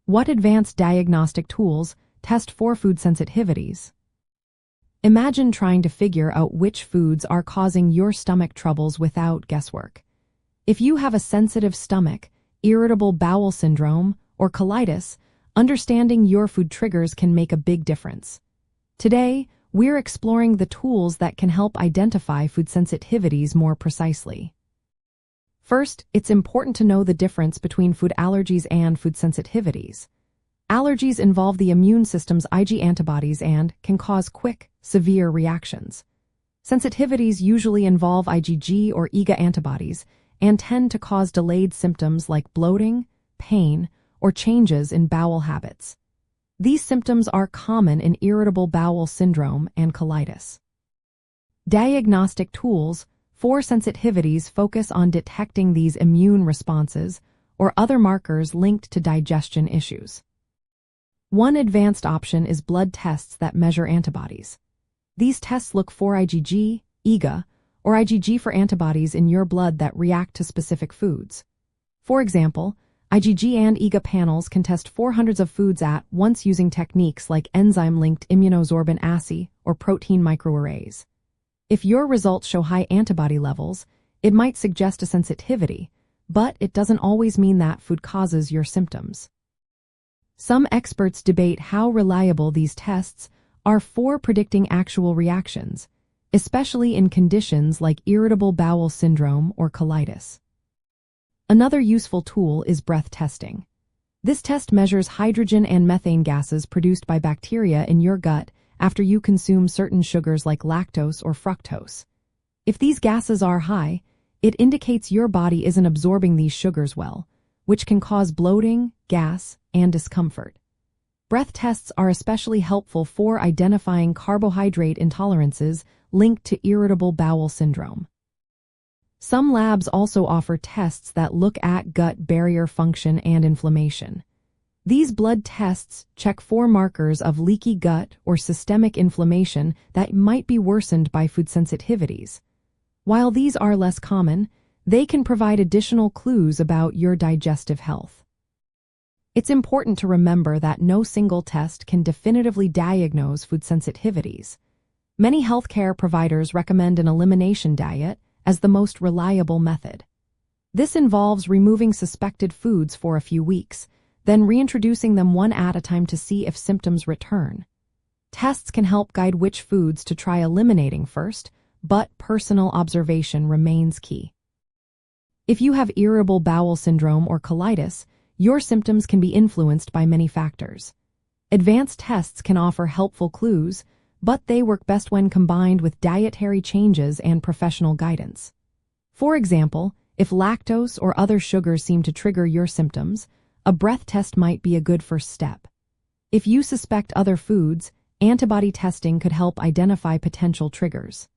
What advanced diagnostic tools test for food sensitivities? Imagine trying to figure out which foods are causing your stomach troubles without guesswork. If you have a sensitive stomach, irritable bowel syndrome, or colitis, understanding your food triggers can make a big difference. Today, we're exploring the tools that can help identify food sensitivities more precisely. First, it's important to know the difference between food allergies and food sensitivities. Allergies involve the immune system's Ig antibodies and can cause quick, severe reactions. Sensitivities usually involve IgG or IgA antibodies and tend to cause delayed symptoms like bloating, pain, or changes in bowel habits. These symptoms are common in irritable bowel syndrome and colitis. Diagnostic tools for sensitivities focus on detecting these immune responses or other markers linked to digestion issues. One advanced option is blood tests that measure antibodies. These tests look for IgG, IgA, or IgG for antibodies in your blood that react to specific foods. For example, IgG and IgA panels can test for hundreds of foods at once using techniques like enzyme-linked immunosorbent assay or protein microarrays. If your results show high antibody levels, it might suggest a sensitivity, but it doesn't always mean that food causes your symptoms. Some experts debate how reliable these tests are for predicting actual reactions, especially in conditions like irritable bowel syndrome or colitis. Another useful tool is breath testing. This test measures hydrogen and methane gases produced by bacteria in your gut after you consume certain sugars like lactose or fructose. If these gases are high, it indicates your body isn't absorbing these sugars well, which can cause bloating, gas, and discomfort. Breath tests are especially helpful for identifying carbohydrate intolerances linked to irritable bowel syndrome. Some labs also offer tests that look at gut barrier function and inflammation. These blood tests check for markers of leaky gut or systemic inflammation that might be worsened by food sensitivities. While these are less common, they can provide additional clues about your digestive health. It's important to remember that no single test can definitively diagnose food sensitivities. Many healthcare providers recommend an elimination diet as the most reliable method. This involves removing suspected foods for a few weeks, then reintroducing them one at a time to see if symptoms return. Tests can help guide which foods to try eliminating first, but personal observation remains key. If you have irritable bowel syndrome or colitis, your symptoms can be influenced by many factors. Advanced tests can offer helpful clues, but they work best when combined with dietary changes and professional guidance. For example, if lactose or other sugars seem to trigger your symptoms, a breath test might be a good first step. If you suspect other foods, antibody testing could help identify potential triggers.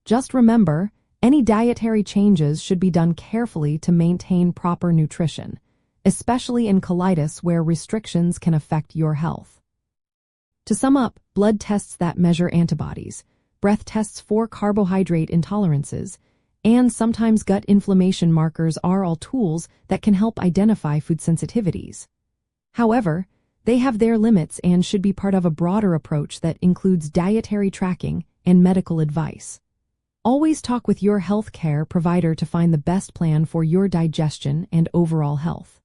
Just remember, any dietary changes should be done carefully to maintain proper nutrition, especially in colitis where restrictions can affect your health. To sum up, blood tests that measure antibodies, breath tests for carbohydrate intolerances, and sometimes gut inflammation markers are all tools that can help identify food sensitivities. However, they have their limits and should be part of a broader approach that includes dietary tracking and medical advice. Always talk with your healthcare provider to find the best plan for your digestion and overall health.